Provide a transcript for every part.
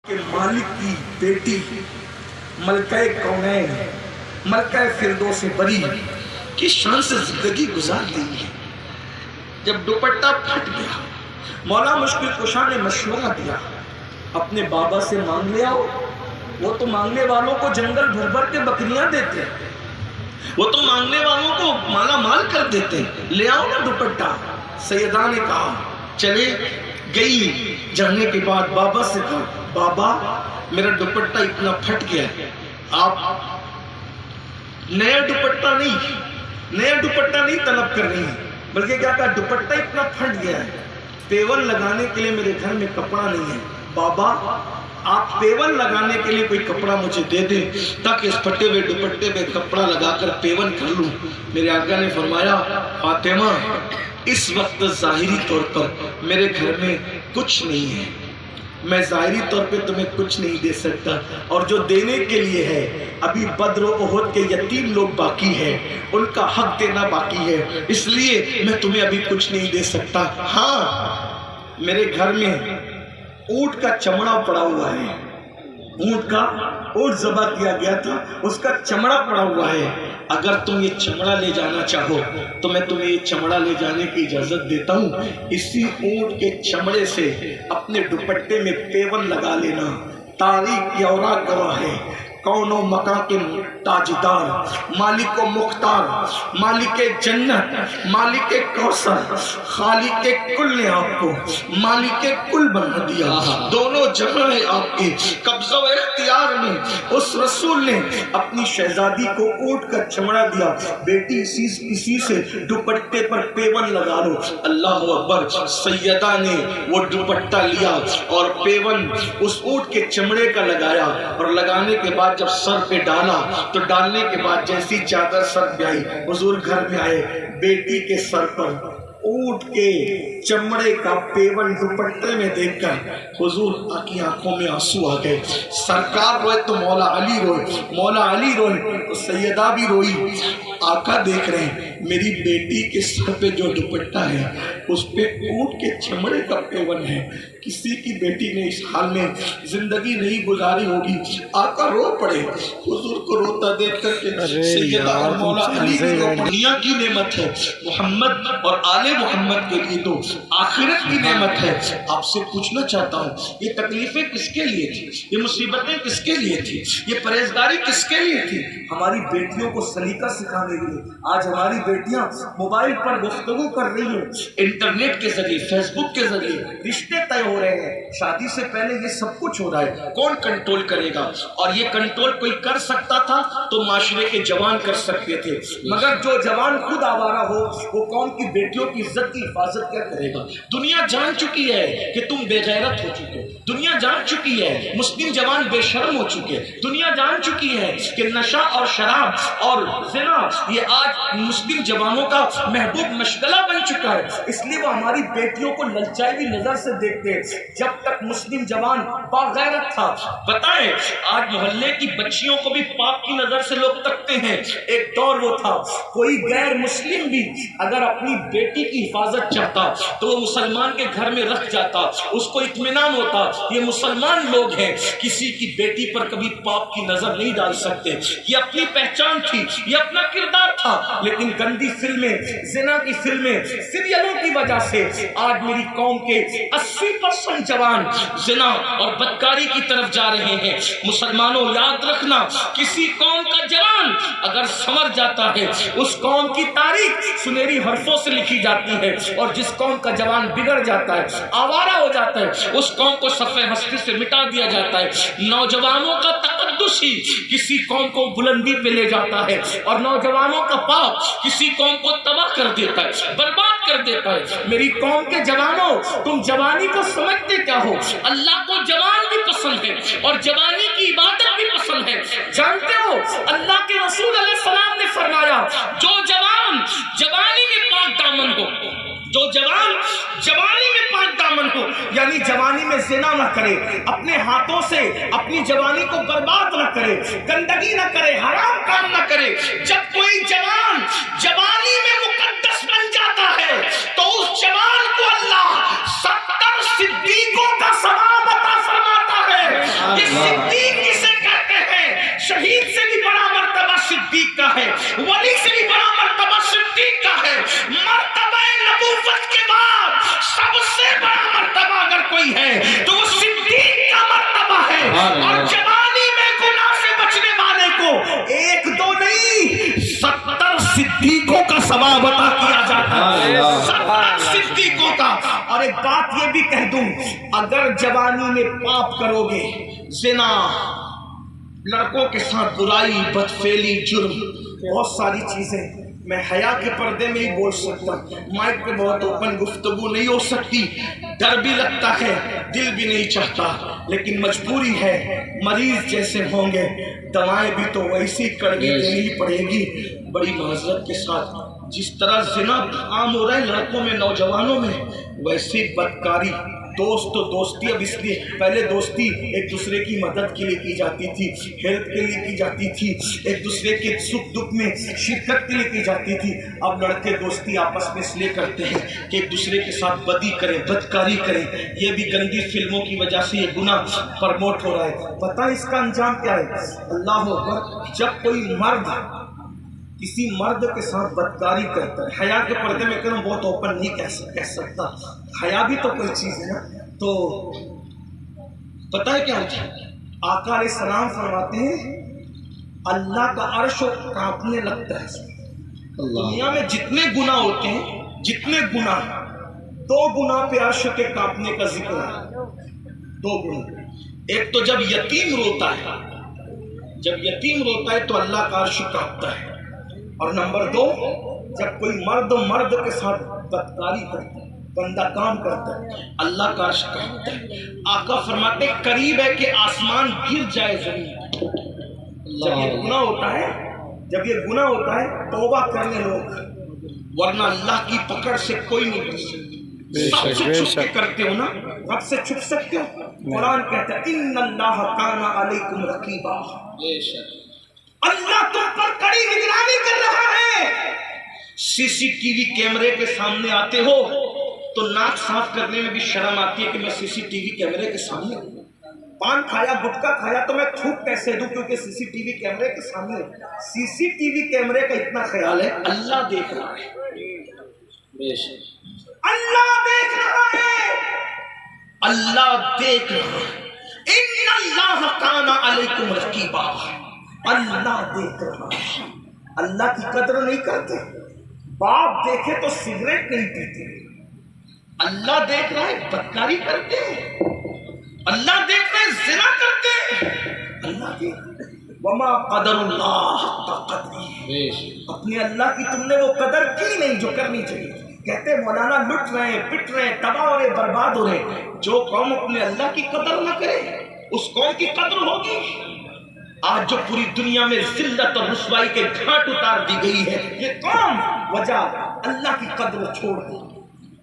کہ مالک کی بیٹی ملکہ کونین ملکہ فردوس بری کی شان سے زندگی گزار دی ہے۔ جب دوپٹہ پھٹ گیا مولا مشکل کشا نے مشورہ دیا اپنے بابا سے مانگ لے آؤ، وہ تو مانگنے والوں کو جنگل بھر بھر کے بکریاں دیتے ہیں، وہ تو مانگنے والوں کو مالا مال کر دیتے ہیں، لے آؤ نا دوپٹہ۔ سیدہ نے کہا چلے گئی، جانے کے بعد بابا سے کہا بابا میرا دوپٹہ اتنا پھٹ گیا ہے، آپ نیا دوپٹہ نہیں طلب کر رہی ہیں، بلکہ کیا کہا دوپٹہ اتنا پھٹ گیا ہے، پیون لگانے کے لیے میرے گھر میں کپڑا نہیں ہے، بابا آپ پیون لگانے کے لیے کوئی کپڑا مجھے دے دیں تاکہ اس پھٹے ہوئے دوپٹے میں کپڑا لگا کر پیون کر لوں۔ میرے آقا نے فرمایا فاطمہ اس وقت ظاہری طور پر میرے گھر میں کچھ نہیں ہے، میں ظاہری طور پہ تمہیں کچھ نہیں دے سکتا، اور جو دینے کے لیے ہے ابھی بدر و احد کے یتیم لوگ باقی ہیں، ان کا حق دینا باقی ہے، اس لیے میں تمہیں ابھی کچھ نہیں دے سکتا۔ ہاں میرے گھر میں اونٹ کا چمڑا پڑا ہوا ہے، اونٹ ذبح کیا گیا تھا، اس کا چمڑا پڑا ہوا ہے، اگر تم یہ چمڑا لے جانا چاہو تو میں تمہیں یہ چمڑا لے جانے کی اجازت دیتا ہوں، اسی اونٹ کے چمڑے سے اپنے دوپٹے میں پیون لگا لینا۔ تاریخ کی اوراق گواہ ہے، کون و مکان کے تاجدار، مالک و مختار، مالک جنت، مالک کوثر، خالق کل نے آپ کو مالک کل بنا دیا، دونوں جگہ ہے آپ کے قبضہ و اختیار میں۔ اس رسول نے اپنی شہزادی کو اونٹ کا چمڑا دیا، بیٹی اسی سے دوپٹے پر پیون لگا لو۔ اللہ اکبر، سیدہ نے وہ دوپٹہ لیا اور پیون اس اونٹ کے چمڑے کا لگایا، اور لگانے کے بعد جب سر پہ ڈالا تو ڈالنے کے بعد جیسی چادر سر پہ آئی، حضور گھر میں آئے، بیٹی کے سر پر اونٹ کے چمڑے کا پیون دوپٹے میں دیکھ کر حضور کی آنکھوں میں آنسو آ گئے۔ سرکار روئے تو مولا علی روئے، مولا علی روئے تو سیدہ بھی روئی۔ آقا دیکھ رہے ہیں میری بیٹی کے سر پہ جو دوپٹہ ہے اس پہ اونٹ کے چمڑے کا پیون ہے، کسی کی بیٹی نے اس حال میں زندگی نہیں گزاری ہوگی۔ آقا رو پڑے، حضور کو روتا دیکھ کر کے سیدہ اور مولا علی بھی رو پڑے۔ دنیا کی نعمت ہے محمد اور آل محمد کے لیے تو آخرت کی نعمت ہے۔ آپ سے پوچھنا چاہتا ہوں یہ تکلیفیں کس کے لیے تھی، یہ مصیبتیں کس کے لیے تھی، یہ پرہیزگاری کس کے لیے تھی؟ ہماری بیٹیوں کو سلیقہ سکھانے کے لیے۔ آج ہماری بیٹیاں موبائل پر گفتگو کر رہی ہیں، انٹرنیٹ کے ذریعے، فیس بک کے ذریعے رشتے طے ہو رہے ہیں، شادی سے پہلے یہ سب کچھ ہو رہا ہے، کون کنٹرول کرے گا؟ اور یہ کنٹرول کوئی کر سکتا تھا تو معاشرے کے جوان کر سکتے تھے، مگر جو جوان خود آوارہ ہو وہ قوم کی بیٹیوں کی عزت کی حفاظت کیا کرے گا؟ دنیا جان چکی ہے کہ تم بے غیرت ہو چکے، دنیا جان چکی ہے مسلم جوان بے شرم ہو چکے، دنیا جان چکی ہے کہ نشہ اور شراب اور زنا یہ آج مسلم جوانوں کا محبوب مشغلہ بن چکا ہے، اس لیے وہ ہماری بیٹیوں کو للچائی ہوئی نظر سے دیکھتے ہیں۔ جب تک مسلم جوان باغیرت تھا، بتائیں آج محلے کی بچیوں کو بھی پاک کی نظر سے لوگ تکتے ہیں، ایک دور وہ تھا کوئی غیر مسلم بھی اگر اپنی بیٹی کی حفاظت چاہتا تو وہ مسلمان کے گھر میں رکھ جاتا، اس کو اطمینان ہوتا یہ مسلمان لوگ ہیں، کسی کی بیٹی پر کبھی پاپ کی نظر نہیں ڈال سکتے، یہ اپنی پہچان تھی، یہ اپنا کردار تھا۔ لیکن گندی فلمیں، زنا کی فلمیں، سیریلوں کی وجہ سے آج میری قوم کے 80% جوان زنا اور بدکاری کی طرف جا رہے ہیں۔ مسلمانوں یاد رکھنا، کسی قوم کا جوان اگر سنور جاتا ہے اس قوم کی تاریخ سنہری حرفوں سے لکھی جاتی ہے، اور جس قوم کا جوان بگڑ جاتا ہے، آوارہ ہو جاتا ہے، اس قوم کو صفحہ ہستی سے مٹا دیا جاتا ہے۔ نوجوانوں کا تقدس ہی کسی قوم کو بلندی پہ لے جاتا ہے، اور نوجوانوں کا پاپ کسی قوم کو تباہ کر دیتا ہے، برباد کر دیتا ہے۔ میری قوم کے جوانوں تم جوانی کو سمجھتے کیا ہو؟ اللہ کو جوان بھی پسند ہے اور جوانی کی عبادت بھی پسند ہے۔ جانتے ہو اللہ کے رسول علیہ السلام نے فرمایا جو جوان جوانی میں پاک دامن ہو، جو جوان جوانی میں پاک دامن ہو، یعنی جوانی میں زنا نہ کرے، اپنے ہاتھوں سے اپنی جوانی کو برباد نہ کرے، گندگی نہ کرے، حرام کام نہ کرے۔ جب کوئی جوان جوانی میں مقدس بن جاتا ہے تو اس جوان کو اللہ 70 صدیقوں کا ثواب عطا فرماتا ہے۔ صدیق کسے کہتے ہیں؟ شہید سے بھی بڑا مرتبہ صدیق کا ہے، ولی سے بھی بڑا مرتبہ صدیق کا ہے۔ مرتبہ نبوت کے بعد سب سے بڑا مرتبہ اگر کوئی ہے تو وہ صدیق کا مرتبہ ہے۔ اور جوانی میں گناہ سے بچنے والے کو ایک دو نہیں 70 صدیقوں کا ثواب عطا کیا جاتا ہے، 70 صدیقوں کا۔ اور ایک بات یہ بھی کہہ دوں، اگر جوانی میں پاپ کرو گے، زنا، لڑکوں کے ساتھ برائی، بدفعلی، جرم، بہت ساری چیزیں، میں حیا کے پردے میں ہی بول سکتا ہوں، مائک پہ بہت اوپن گفتگو نہیں ہو سکتی، ڈر بھی لگتا ہے، دل بھی نہیں چاہتا، لیکن مجبوری ہے۔ مریض جیسے ہوں گے دوائیں بھی تو ویسی کڑوی دینی ہی پڑے گی۔ بڑی معذرت کے ساتھ جس طرح زنا عام ہو رہا ہے لڑکوں میں، نوجوانوں میں، ویسی بدکاری، دوست تو دوستی، اب اس لیے پہلے دوستی ایک دوسرے کی مدد کے لیے کی جاتی تھی، ہیلپ کے لیے کی جاتی تھی، ایک دوسرے کے سکھ دکھ میں شرکت کے لیے کی جاتی تھی۔ اب لڑکے دوستی آپس میں اس لیے کرتے ہیں کہ ایک دوسرے کے ساتھ بدی کریں، بدکاری کریں۔ یہ بھی گندی فلموں کی وجہ سے یہ گناہ پرموٹ ہو رہا ہے۔ پتہ اس کا انجام کیا ہے؟ اللہ اکبر، جب کوئی مرد کسی مرد کے ساتھ بدکاری کرتا ہے، حیا کے پردے میں کروں، بہت اوپن نہیں کہہ سکتا، حیا بھی تو کوئی چیز ہے نا، تو پتہ ہے کیا ہوتا ہے؟ آقا علیہ السلام فرماتے ہیں اللہ کا عرش کانپنے لگتا ہے۔ دنیا میں جتنے گناہ ہوتے ہیں، جتنے گناہ، 2 گناہ پہ عرش کے کانپنے کا ذکر ہے، 2 گناہ۔ ایک تو جب یتیم روتا ہے، جب یتیم روتا ہے تو اللہ کا عرش کانپتا ہے، اور نمبر 2 جب کوئی مرد کے ساتھ بدکاری کرتا ہے، گندا کام کرتا ہے، اللہ کا عرش کانپتا ہے۔ آقا فرماتے قریب ہے کہ آسمان گر جائے زمین۔ جب یہ گناہ ہوتا ہے، جب یہ گناہ ہوتا ہے توبہ کرنے لوگ، ورنہ اللہ کی پکڑ سے کوئی نہیں بچ سکتا۔ سب سے چھپ کے کرتے ہو نا، رب سے چھپ سکتے ہو؟ قرآن کہتا ہے ان اللہ کان علیکم رقیبا، اللہ تم پر کڑی نگرانی کر رہا ہے۔ سی سی ٹی وی کیمرے کے سامنے آتے ہو تو ناک صاف کرنے میں بھی شرم آتی ہے کہ میں سی سی ٹی وی کیمرے کے سامنے ہوں۔ پان کھایا، گٹکا کھایا تو میں تھوک کیسے دوں کیونکہ سی سی ٹی وی کیمرے کے سامنے۔ سی سی ٹی وی کیمرے کا اتنا خیال ہے اللہ دیکھ رہا ہے، اللہ دیکھ رہا ہے، اللہ دیکھ رہا ہے۔ ان اللہ کان علیکم رقیبا، اللہ دیکھ رہا ہے۔ اللہ کی قدر نہیں کرتے، باپ دیکھے تو سگریٹ نہیں پیتے، اللہ دیکھ رہا ہے بدکاری کرتے ہیں، اللہ دیکھ رہے زنا کرتے ہیں، اللہ دیکھ رہے۔ وما قدر اللہ حق قدری، اپنے اللہ کی تم نے وہ قدر کی نہیں جو کرنی چاہیے۔ کہتے ہیں مولانا لٹ رہے ہیں، پٹ رہے ہیں، تباہ ہو رہے، برباد ہو رہے۔ جو قوم اپنے اللہ کی قدر نہ کرے اس قوم کی قدر ہوگی۔ آج جو پوری دنیا میں ذلت اور رسوائی کے گھاٹ اتار دی گئی ہے، یہ قوم وجہ اللہ کی قدر چھوڑ دی۔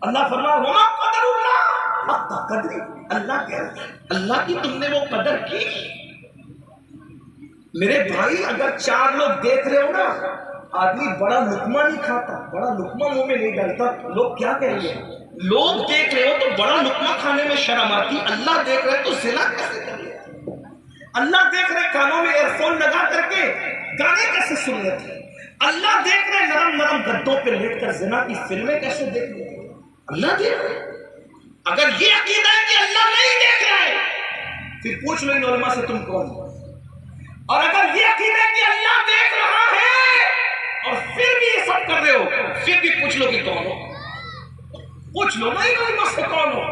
اللہ فرمایا وما قدر اللہ حق قدری، اللہ کہہ رہا ہے اللہ کی تم نے وہ قدر کی۔ میرے بھائی اگر 4 لوگ دیکھ رہے ہو نا، آدمی بڑا لقمہ نہیں کھاتا، بڑا لقمہ منہ میں نہیں ڈالتا، لوگ کیا کہیں گے؟ لوگ دیکھ رہے ہو تو بڑا لقمہ کھانے میں شرم آتی، اللہ دیکھ رہے تو زنا کیسے کر لیا؟ اللہ دیکھ رہے کانوں میں ایئر فون لگا کر کے گانے کیسے سن لیتے؟ اللہ دیکھ رہے نرم نرم گدوں پہ لیٹ کر زنا کی فلمیں کیسے دیکھ لیتے؟ اللہ دیکھ رہے۔ اگر یہ عقیدہ ہے کہ اللہ نہیں دیکھ رہا ہے پھر پوچھ لو ان علماء سے تم کون ہو، اور اگر یہ عقیدہ ہے کہ اللہ دیکھ رہا ہے اور پھر بھی یہ سب کر رہے ہو پھر بھی پوچھ لو کہ کون ہو، پوچھ لو نا ان علماء سے کون ہو،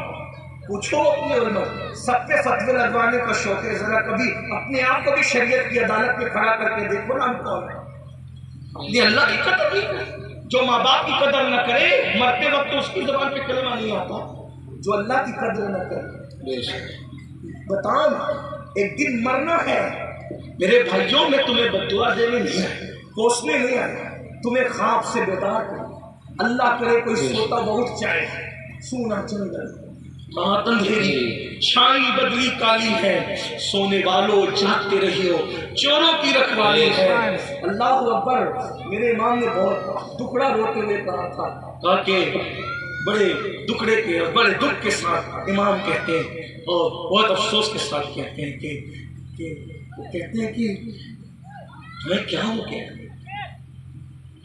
پوچھو اپنے علماء۔ سب پہ فتوے لگوانے کا شوق ہے، ذرا کبھی اپنے آپ کو بھی شریعت کی عدالت میں کھڑا کر کے دیکھو نا ہم کون ہیں۔ یہ اللہ کی قدر نہیں کرے، جو ماں باپ کی قدر نہ کرے مرتے وقت اس کی زبان پہ کلمہ نہیں آتا، جو اللہ کی قدر نہ کرے۔ بتاؤ ایک دن مرنا ہے میرے بھائیوں، میں تمہیں بددعا دینے نہیں آیا، کوسنے نہیں آیا، تمہیں خواب سے بیدار کریں۔ اللہ کرے کوئی سوتا بہت چاہے، سونا جنگل رات اندھیری، چھائی بدلی کالی ہے، سونے والوں جاگتے رہیو، چوروں کی رکھوالی ہے۔ اللہ اکبر۔ میرے امام نے بہت ٹکڑا روتے ہوئے کہا تھا کہ بڑے دکڑے کے اور بڑے دکھ کے ساتھ امام کہتے ہیں اور بہت افسوس کے ساتھ کہتے ہیں کہ وہ کہتے ہیں کہ ہمیں کیا ہو گیا،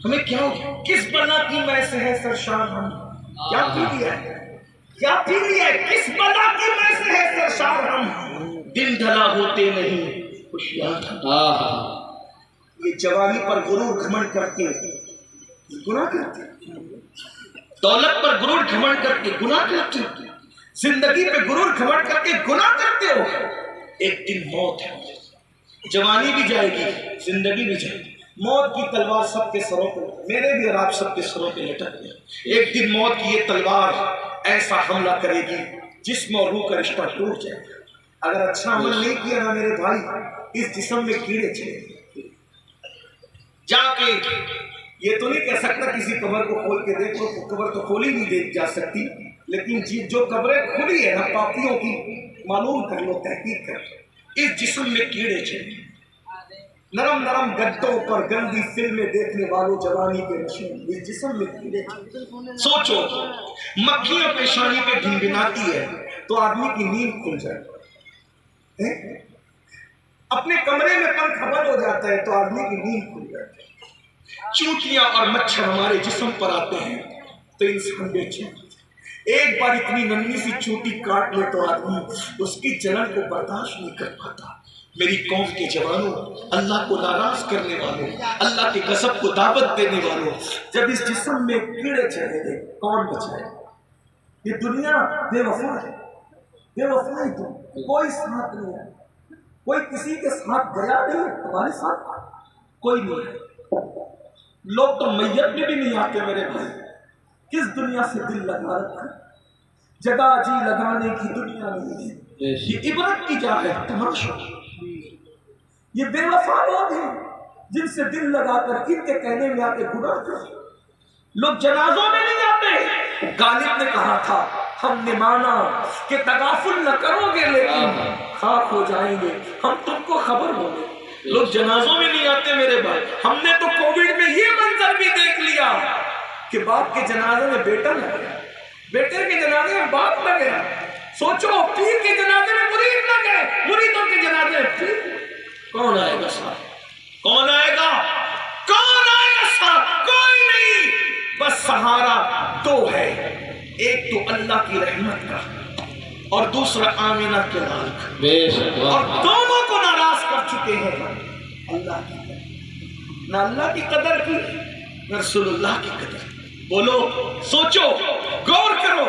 ہمیں کیا ہو گیا، کس بلا کی میں سے ہے سرشار ہم، کیا پی لیا ہے، کیا پی لیا ہے، کس بلا کی میں سے ہے سرشار ہم، دن ڈھلا ہوتے نہیں خوشیاں۔ یہ جوانی پر غرور گھمنڈ کر کے گناہ کرتے، دولت پر غرور گھمنڈ کر کے گناہ کرتے، زندگی پہ غرور گھمنڈ کر کے گناہ کرتے ہو۔ ایک دن موت ہے، جوانی بھی جائے گی، زندگی بھی جائے گی، موت کی تلوار سب کے سروں پہ، میرے بھی اور آپ سب کے سروں پہ لٹک گئی۔ ایک دن موت کی یہ تلوار ایسا حملہ کرے گی جسم اور روح کا رشتہ ٹوٹ جائے گا۔ اگر اچھا عمل نہیں کیا نا میرے بھائی، اس جسم میں کیڑے چلے گئے۔ جا کے یہ تو نہیں کہہ سکتا کسی قبر کو کھول کے دیکھو، قبر تو کھولی نہیں دیکھ جا سکتی، لیکن جو قبریں کھلی ہے نا پاپیوں کی، معلوم کر لو، تحقیق کر لو، اس جسم میں کیڑے چلے، نرم نرم گدوں پر گندی فلمیں دیکھنے والوں جوانی کے نشے، اس جسم میں کیڑے چلے۔ سوچو مکھیاں پیشانی پہ بھنبھناتی ہے تو آدمی کی نیند کھل جائے، اپنے کمرے میں پنکھا بند ہو جاتا ہے تو آدمی کی نیند کھل جاتی ہے۔ چونٹیاں اور مچھر ہمارے جسم پر آتے ہیں تو انسان بے چین، ایک بار اتنی ننھی سی چونٹی کاٹ لے تو آدمی اس کی جلن کو برداشت نہیں کر پاتا۔ میری قوم کے جوانوں، اللہ کو ناراض کرنے والوں، اللہ کے غضب کو دعوت دینے والوں، جب اس جسم میں کیڑے چلے گئے کون بچائے؟ یہ دنیا بے وفا ہے، بے وفا ہے، کوئی ساتھ نہیں ہے، کوئی کسی کے ساتھ گیا نہیں، ہمارے ساتھ کوئی نہیں ہے۔ لوگ تو میت میں بھی نہیں آتے میرے بھائی، کس دنیا سے دل لگا رکھا، جگہ جی لگانے کی دنیا نہیں ہے، یہ عبرت کی جا ہے تماشا۔ یہ بے وفا لوگ ہیں جن سے دل لگا کر ان کے کہنے میں آتے گناہ کرتے۔ لوگ جنازوں میں نہیں آتے، غالب نے کہا تھا ہم نے مانا کہ تغافل نہ کرو گے لیکن خاک ہو جائیں گے، ہم تم کو خبر ہو گے۔ لوگ جنازوں میں نہیں آتے میرے بھائی، ہم نے تو کووڈ میں یہ منظر بھی دیکھ لیا کہ باپ کے جنازے میں بیٹا نہ گیا، بیٹے کے جنازے میں باپ نہ گیا، سوچو پیر کے جنازے میں مرید نہ گئے، مریدوں کے جنازے میں پیر۔ کون آئے گا ساتھ؟ کون آئے گا؟ کون آئے گا ساتھ؟ کوئی نہیں، بس سہارا دو ہے، ایک تو اللہ کی رحمت کا اور دوسرا آمینہ کے لال کا، اور دونوں کو ناراض کر چکے ہیں اللہ کی قدر، نہ اللہ کی قدر کی نہ رسول اللہ کی قدر۔ بولو، سوچو، غور کرو،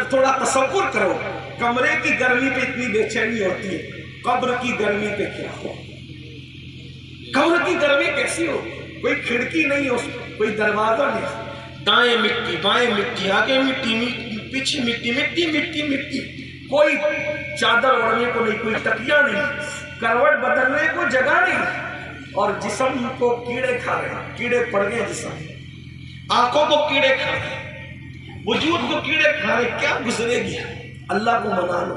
تھوڑا تصور کرو، کمرے کی گرمی پہ اتنی بے چینی ہوتی ہے، قبر کی گرمی پہ کیا ہو؟ قبر کی گرمی کیسی ہو؟ کوئی کھڑکی نہیں ہو، کوئی دروازہ نہیں، دائیں مٹی بائیں مٹی، آگے مٹی پیچھے مٹی، مٹی مٹی مٹی، کوئی چادر اوڑھنے کو نہیں، کوئی تکیہ نہیں، کروٹ بدلنے کو جگہ نہیں، اور جسم کو کیڑے کھا رہے ہیں، کیڑے پڑ گئے جسم، آنکھوں کو کیڑے کھا رہے، وجود کو کیڑے کھا رہے۔ کیا گزرے گی؟ اللہ کو منا لو،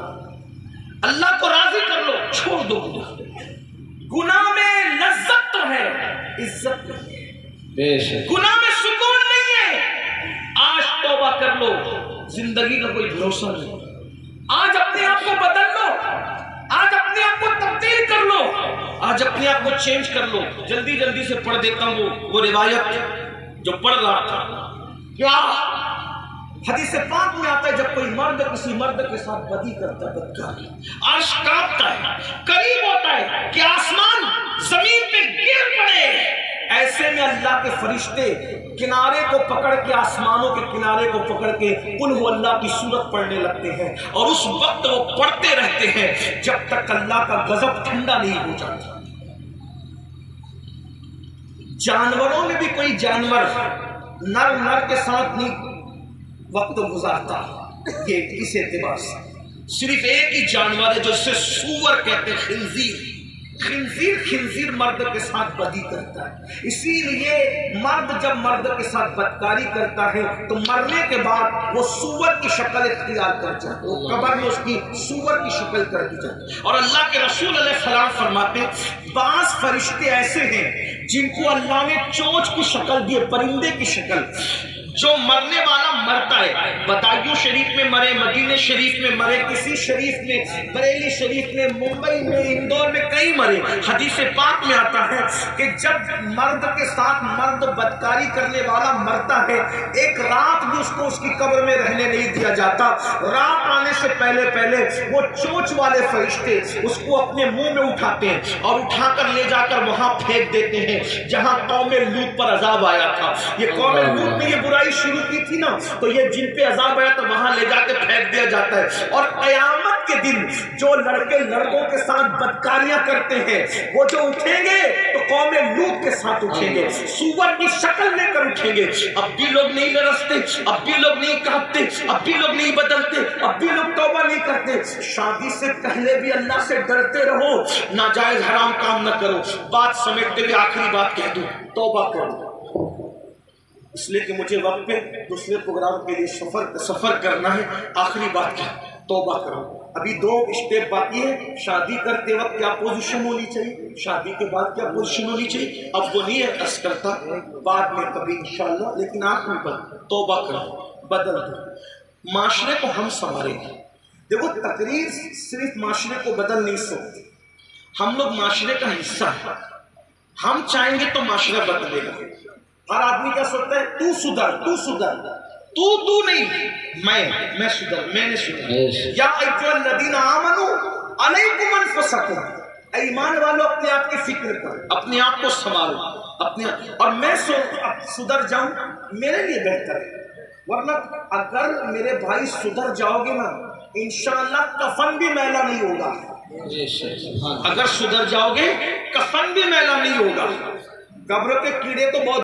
اللہ کو راضی کر لو، چھوڑ دو گناہ۔ گناہ میں لذت تو ہے، عزت نہیں ہے، گناہ میں سکون نہیں ہے۔ آج توبہ کر لو، زندگی کا کوئی بھروسہ نہیں، آج اپنے آپ کو بدل لو، آج اپنے آپ کو تبدیل کر لو، آج اپنے آپ کو چینج کر لو۔ جلدی جلدی سے پڑھ دیتا ہوں وہ روایت جو پڑھ رہا تھا۔ کیا حدیث پاک میں آتا ہے جب کوئی مرد کسی مرد کے ساتھ بدی کرتا ہے، بدکاری، عرش کانپتا ہے، قریب ہوتا ہے کہ آسمان زمین پہ گر پڑے، ایسے میں اللہ کے فرشتے کنارے کو پکڑ کے، آسمانوں کے کنارے کو پکڑ کے قل ہو اللہ کی سورت پڑھنے لگتے ہیں، اور اس وقت وہ پڑھتے رہتے ہیں جب تک اللہ کا غضب ٹھنڈا نہیں ہو جاتا۔ جانوروں میں بھی کوئی جانور نر کے ساتھ نہیں وقت گزارتا، یہ اس اعتبار سے صرف ایک ہی جانور ہے جو اسے سور کہتے ہیں، خنزیر۔ خنزیر مرد کے ساتھ بدی کرتا ہے، اسی لیے مرد جب مرد کے ساتھ بدکاری کرتا ہے تو مرنے کے بعد وہ سور کی شکل اختیار کر جاتا ہے، وہ قبر میں اس کی سور کی شکل کر دی جاتی ہے۔ اور اللہ کے رسول علیہ السلام فرماتے ہیں بعض فرشتے ایسے ہیں جن کو اللہ نے چونچ کی شکل دی ہے، پرندے کی شکل، جو مرنے والا مرتا ہے، بدایوں شریف میں مرے، مدینہ شریف میں مرے، کسی شریف میں، بریلی شریف میں، ممبئی میں، اندور میں، کئی مرے۔ حدیث پاک میں آتا ہے کہ جب مرد کے ساتھ مرد بدکاری کرنے والا مرتا ہے، ایک رات بھی اس کو اس کی قبر میں رہنے نہیں دیا جاتا۔ رات آنے سے پہلے پہلے وہ چونچ والے فرشتے اس کو اپنے منہ میں اٹھاتے ہیں اور اٹھا کر لے جا کر وہاں پھینک دیتے ہیں جہاں قوم لوط پر عذاب آیا تھا۔ یہ قوم لوط نے یہ برائی شروع کی تھی نا، تو یہ جن پہ عذاب آیا تو وہاں لے جا کے پھینک دیا جاتا ہے۔ اور قیامت کے دن جو لڑکے لڑکوں کے ساتھ بدکاریاں کرتے ہیں وہ جو اٹھیں گے تو قوم لوط کے ساتھ اٹھیں گے، سور کی شکل لے کر اٹھیں گے۔ اب بھی لوگ نہیں لرزتے، اب بھی لوگ نہیں کانپتے، اب بھی لوگ نہیں بدلتے، اب بھی لوگ توبہ نہیں کرتے۔ شادی سے پہلے بھی اللہ سے ڈرتے رہو، ناجائز حرام کام نہ کرو۔ بات سمیٹتے ہوئے آخری بات کہہ دوں، توبہ کرو، اس لیے کہ مجھے وقت پہ دوسرے پروگرام کے لیے سفر کرنا ہے۔ آخری بات کیا، توبہ کرو۔ ابھی 2 اسٹیپ باقی ہے۔ شادی کرتے وقت کیا پوزیشن ہونی چاہیے، شادی کے بعد کیا پوزیشن ہونی چاہیے، اب وہ نہیں ہے کرتا، بعد میں کبھی انشاءاللہ، لیکن آخری بات توبہ کرو، بدل دو، معاشرے کو ہم سنواریں گے۔ دیکھو تقریر صرف معاشرے کو بدل نہیں سکتی، ہم لوگ معاشرے کا حصہ ہیں، ہم چاہیں گے تو معاشرہ بدلے گا۔ ہر آدمی کیا سوچتا ہے، تو سدھر، تو سدھر، تو نہیں، میں سدھر، میں نے سدھر۔ یا ایھا الذین آمنوا علیکم انفسکم، ایمان والو اپنے آپ کی فکر کرو، اپنے آپ کو سنبھالو، اپنے اور میں سدھر جاؤں میرے لیے بہتر ہے۔ ورنہ اگر میرے بھائی سدھر جاؤ گے نا انشاءاللہ کفن بھی میلا نہیں ہوگا۔ اگر سدھر جاؤ گے کفن بھی میلا نہیں ہوگا۔ قبر کے کیڑے تو بہت